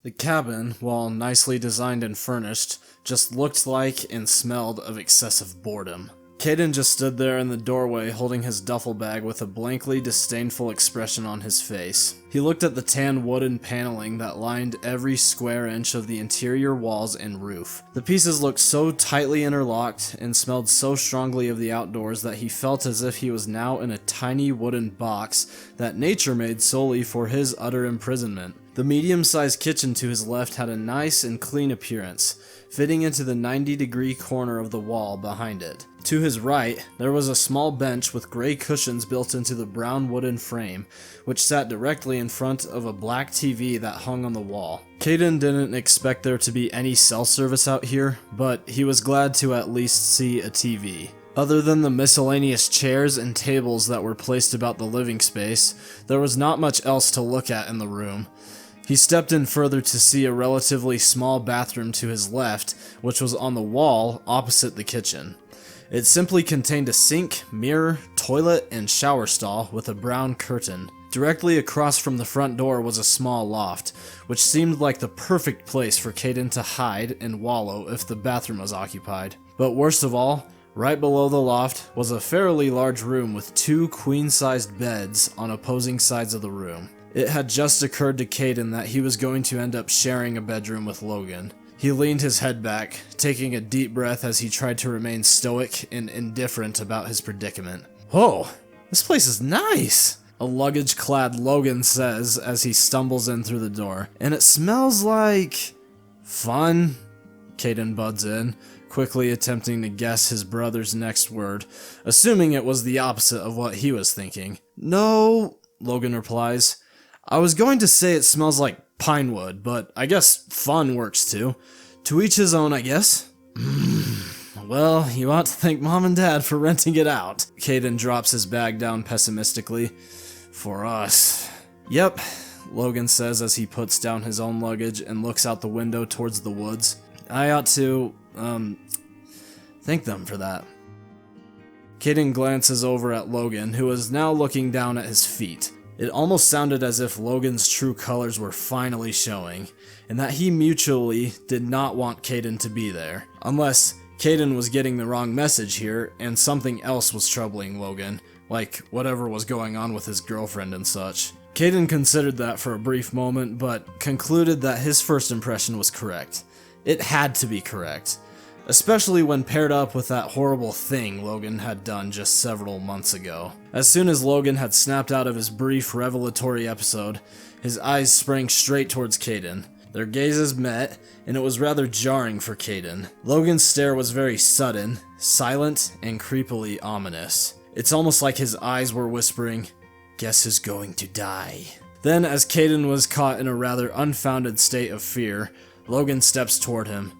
The cabin, while nicely designed and furnished, just looked like and smelled of excessive boredom. Kaden just stood there in the doorway holding his duffel bag with a blankly disdainful expression on his face. He looked at the tan wooden paneling that lined every square inch of the interior walls and roof. The pieces looked so tightly interlocked and smelled so strongly of the outdoors that he felt as if he was now in a tiny wooden box that nature made solely for his utter imprisonment. The medium-sized kitchen to his left had a nice and clean appearance, fitting into the 90-degree corner of the wall behind it. To his right, there was a small bench with gray cushions built into the brown wooden frame, which sat directly in front of a black TV that hung on the wall. Kaden didn't expect there to be any cell service out here, but he was glad to at least see a TV. Other than the miscellaneous chairs and tables that were placed about the living space, there was not much else to look at in the room. He stepped in further to see a relatively small bathroom to his left, which was on the wall opposite the kitchen. It simply contained a sink, mirror, toilet, and shower stall with a brown curtain. Directly across from the front door was a small loft, which seemed like the perfect place for Kaden to hide and wallow if the bathroom was occupied. But worst of all, right below the loft was a fairly large room with two queen-sized beds on opposing sides of the room. It had just occurred to Kaden that he was going to end up sharing a bedroom with Logan. He leaned his head back, taking a deep breath as he tried to remain stoic and indifferent about his predicament. "Whoa, this place is nice," a luggage-clad Logan says as he stumbles in through the door. "And it smells like... fun?" Kaden buds in, quickly attempting to guess his brother's next word, assuming it was the opposite of what he was thinking. "No," Logan replies. "I was going to say it smells like pine wood, but I guess fun works too. To each his own, I guess." "Well, you ought to thank Mom and Dad for renting it out." Kaden drops his bag down pessimistically. "For us." "Yep," Logan says as he puts down his own luggage and looks out the window towards the woods. "I ought to, thank them for that." Kaden glances over at Logan, who is now looking down at his feet. It almost sounded as if Logan's true colors were finally showing, and that he mutually did not want Kaden to be there. Unless Kaden was getting the wrong message here, and something else was troubling Logan, like whatever was going on with his girlfriend and such. Kaden considered that for a brief moment, but concluded that his first impression was correct. It had to be correct, especially when paired up with that horrible thing Logan had done just several months ago. As soon as Logan had snapped out of his brief revelatory episode, his eyes sprang straight towards Kaden. Their gazes met, and it was rather jarring for Kaden. Logan's stare was very sudden, silent, and creepily ominous. It's almost like his eyes were whispering, "Guess who's going to die?" Then, as Kaden was caught in a rather unfounded state of fear, Logan steps toward him.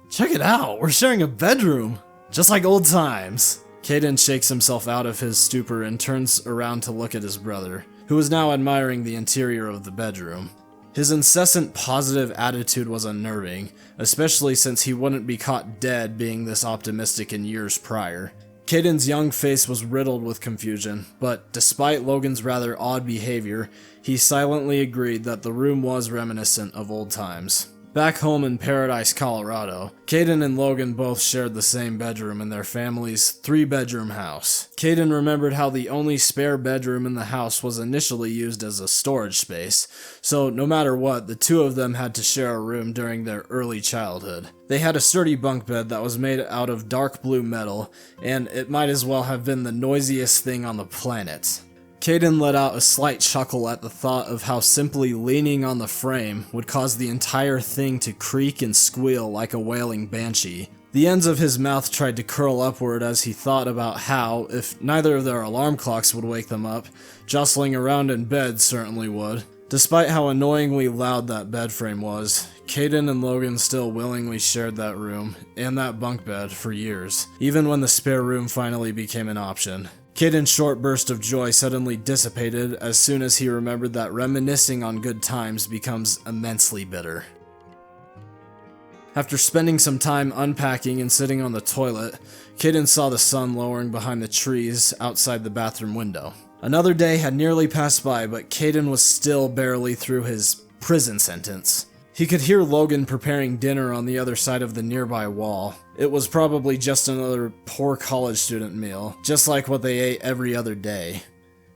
"Check it out, we're sharing a bedroom! Just like old times!" Kaden shakes himself out of his stupor and turns around to look at his brother, who is now admiring the interior of the bedroom. His incessant positive attitude was unnerving, especially since he wouldn't be caught dead being this optimistic in years prior. Kaden's young face was riddled with confusion, but despite Logan's rather odd behavior, he silently agreed that the room was reminiscent of old times. Back home in Paradise, Colorado, Kaden and Logan both shared the same bedroom in their family's 3-bedroom house. Kaden remembered how the only spare bedroom in the house was initially used as a storage space, so no matter what, the two of them had to share a room during their early childhood. They had a sturdy bunk bed that was made out of dark blue metal, and it might as well have been the noisiest thing on the planet. Kaden let out a slight chuckle at the thought of how simply leaning on the frame would cause the entire thing to creak and squeal like a wailing banshee. The ends of his mouth tried to curl upward as he thought about how, if neither of their alarm clocks would wake them up, jostling around in bed certainly would. Despite how annoyingly loud that bed frame was, Kaden and Logan still willingly shared that room and that bunk bed for years, even when the spare room finally became an option. Kaden's short burst of joy suddenly dissipated as soon as he remembered that reminiscing on good times becomes immensely bitter. After spending some time unpacking and sitting on the toilet, Kaden saw the sun lowering behind the trees outside the bathroom window. Another day had nearly passed by, but Kaden was still barely through his prison sentence. He could hear Logan preparing dinner on the other side of the nearby wall. It was probably just another poor college student meal, just like what they ate every other day.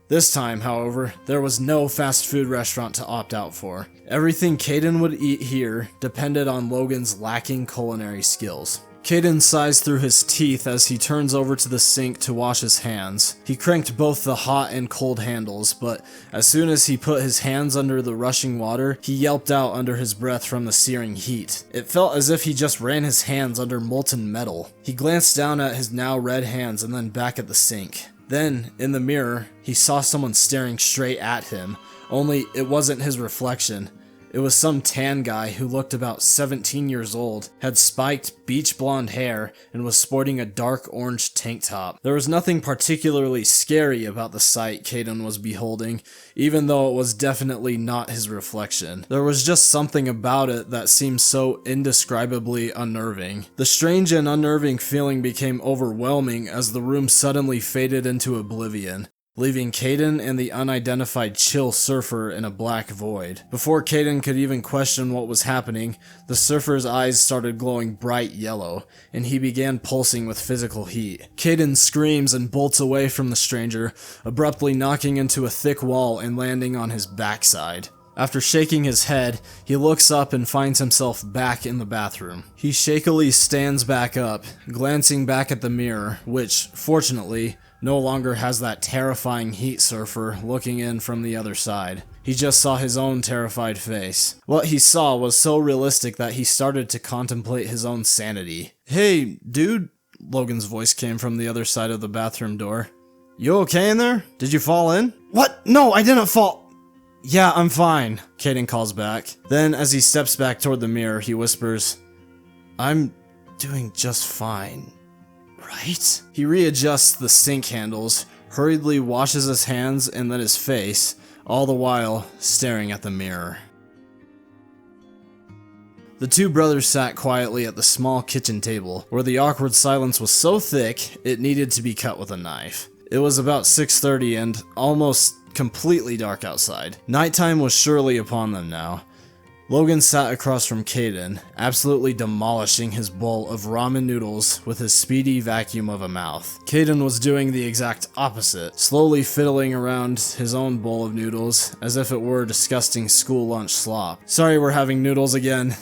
This time, however, there was no fast food restaurant to opt out for. Everything Kaden would eat here depended on Logan's lacking culinary skills. Kaden sighs through his teeth as he turns over to the sink to wash his hands. He cranked both the hot and cold handles, but as soon as he put his hands under the rushing water, he yelped out under his breath from the searing heat. It felt as if he just ran his hands under molten metal. He glanced down at his now red hands and then back at the sink. Then, in the mirror, he saw someone staring straight at him, only it wasn't his reflection. It was some tan guy who looked about 17 years old, had spiked beach blonde hair, and was sporting a dark orange tank top. There was nothing particularly scary about the sight Kaden was beholding, even though it was definitely not his reflection. There was just something about it that seemed so indescribably unnerving. The strange and unnerving feeling became overwhelming as the room suddenly faded into oblivion, leaving Kaden and the unidentified chill surfer in a black void. Before Kaden could even question what was happening, the surfer's eyes started glowing bright yellow, and he began pulsing with physical heat. Kaden screams and bolts away from the stranger, abruptly knocking into a thick wall and landing on his backside. After shaking his head, he looks up and finds himself back in the bathroom. He shakily stands back up, glancing back at the mirror, which, fortunately, no longer has that terrifying heat surfer looking in from the other side. He just saw his own terrified face. What he saw was so realistic that he started to contemplate his own sanity. "Hey, dude," Logan's voice came from the other side of the bathroom door. "You okay in there? Did you fall in?" "What? No, I didn't fall." "Yeah, I'm fine," Kaden calls back. Then, as he steps back toward the mirror, he whispers, "I'm doing just fine. Right?" He readjusts the sink handles, hurriedly washes his hands and then his face, all the while staring at the mirror. The two brothers sat quietly at the small kitchen table, where the awkward silence was so thick it needed to be cut with a knife. It was about 6:30 and almost completely dark outside. Nighttime was surely upon them now. Logan sat across from Kaden, absolutely demolishing his bowl of ramen noodles with his speedy vacuum of a mouth. Kaden was doing the exact opposite, slowly fiddling around his own bowl of noodles as if it were disgusting school lunch slop. "Sorry we're having noodles again,"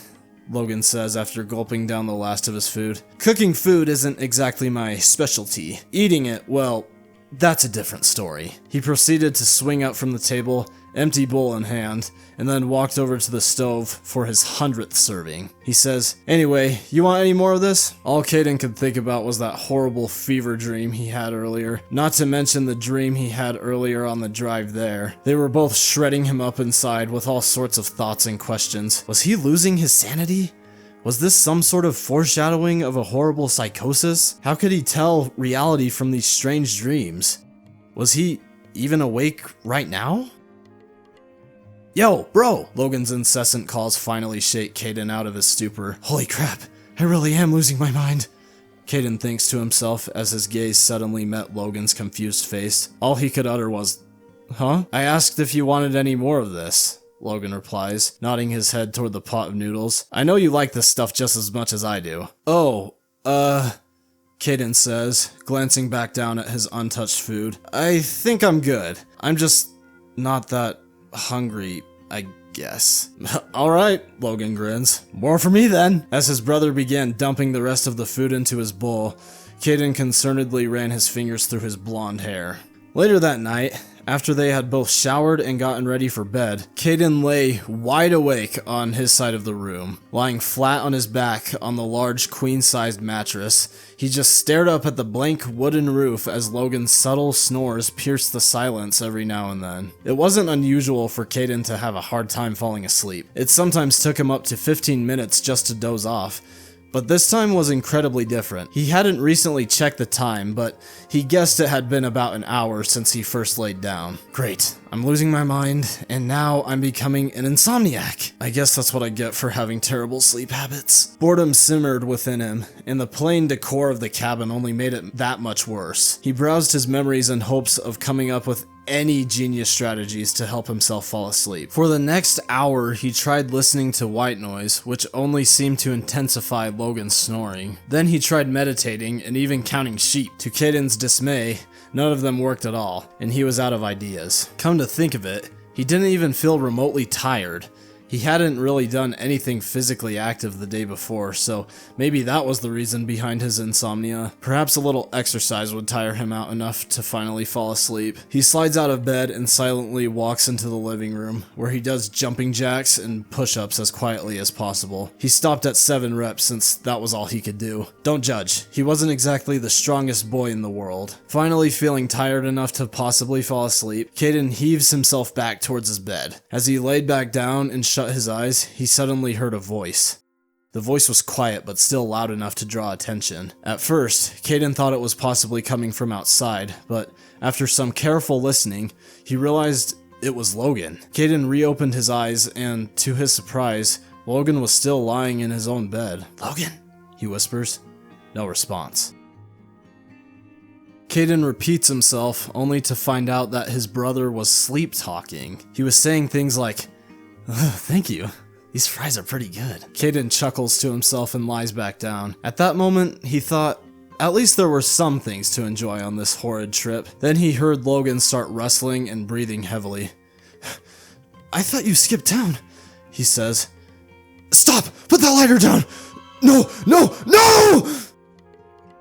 Logan says after gulping down the last of his food. "Cooking food isn't exactly my specialty. Eating it, well, that's a different story." He proceeded to swing up from the table, empty bowl in hand, and then walked over to the stove for his 100th serving. He says, "Anyway, you want any more of this?" All Kaden could think about was that horrible fever dream he had earlier, not to mention the dream he had earlier on the drive there. They were both shredding him up inside with all sorts of thoughts and questions. Was he losing his sanity? Was this some sort of foreshadowing of a horrible psychosis? How could he tell reality from these strange dreams? Was he even awake right now? "Yo, bro!" Logan's incessant calls finally shake Kaden out of his stupor. "Holy crap, I really am losing my mind," Kaden thinks to himself as his gaze suddenly met Logan's confused face. All he could utter was, "Huh? I asked if you wanted any more of this," Logan replies, nodding his head toward the pot of noodles. "I know you like this stuff just as much as I do." "Oh, Kaden says, glancing back down at his untouched food. "I think I'm good. I'm just not that hungry, I guess." "Alright," Logan grins. "More for me then." As his brother began dumping the rest of the food into his bowl, Kaden concernedly ran his fingers through his blonde hair. Later that night, after they had both showered and gotten ready for bed, Kaden lay wide awake on his side of the room. Lying flat on his back on the large queen-sized mattress, he just stared up at the blank wooden roof as Logan's subtle snores pierced the silence every now and then. It wasn't unusual for Kaden to have a hard time falling asleep. It sometimes took him up to 15 minutes just to doze off. But this time was incredibly different. He hadn't recently checked the time, but he guessed it had been about an hour since he first laid down. "Great, I'm losing my mind, and now I'm becoming an insomniac. I guess that's what I get for having terrible sleep habits. Boredom simmered within him, and the plain decor of the cabin only made it that much worse. He browsed his memories in hopes of coming up with any genius strategies to help himself fall asleep. For the next hour, he tried listening to white noise, which only seemed to intensify Logan's snoring. Then he tried meditating and even counting sheep. To Kaden's dismay, none of them worked at all, and he was out of ideas. Come to think of it, he didn't even feel remotely tired. He hadn't really done anything physically active the day before, so maybe that was the reason behind his insomnia. Perhaps a little exercise would tire him out enough to finally fall asleep. He slides out of bed and silently walks into the living room, where he does jumping jacks and push-ups as quietly as possible. He stopped at 7 reps since that was all he could do. Don't judge, he wasn't exactly the strongest boy in the world. Finally feeling tired enough to possibly fall asleep, Kaden heaves himself back towards his bed. As he laid back down and shut his eyes, he suddenly heard a voice. The voice was quiet but still loud enough to draw attention. At first, Kaden thought it was possibly coming from outside, but after some careful listening, he realized it was Logan. Kaden reopened his eyes and, to his surprise, Logan was still lying in his own bed. "Logan?" he whispers. No response. Kaden repeats himself, only to find out that his brother was sleep-talking. He was saying things like, "Thank you. These fries are pretty good." Kaden chuckles to himself and lies back down. At that moment, he thought, at least there were some things to enjoy on this horrid trip. Then he heard Logan start wrestling and breathing heavily. "I thought you skipped town," he says. "Stop! Put that lighter down! No! No! No!"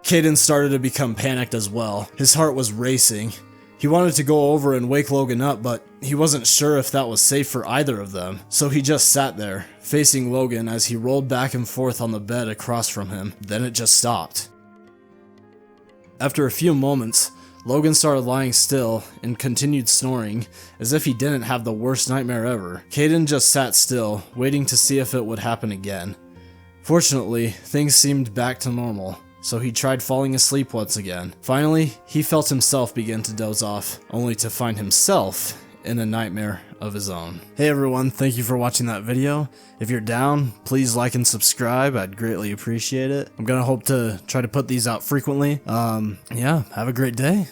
Kaden started to become panicked as well. His heart was racing. He wanted to go over and wake Logan up, but he wasn't sure if that was safe for either of them. So he just sat there, facing Logan as he rolled back and forth on the bed across from him. Then it just stopped. After a few moments, Logan started lying still and continued snoring as if he didn't have the worst nightmare ever. Kaden just sat still, waiting to see if it would happen again. Fortunately, things seemed back to normal, so he tried falling asleep once again. Finally, he felt himself begin to doze off, only to find himself in a nightmare of his own. Hey everyone, thank you for watching that video. If you're down, please like and subscribe, I'd greatly appreciate it. I'm gonna hope to try to put these out frequently. Yeah, have a great day.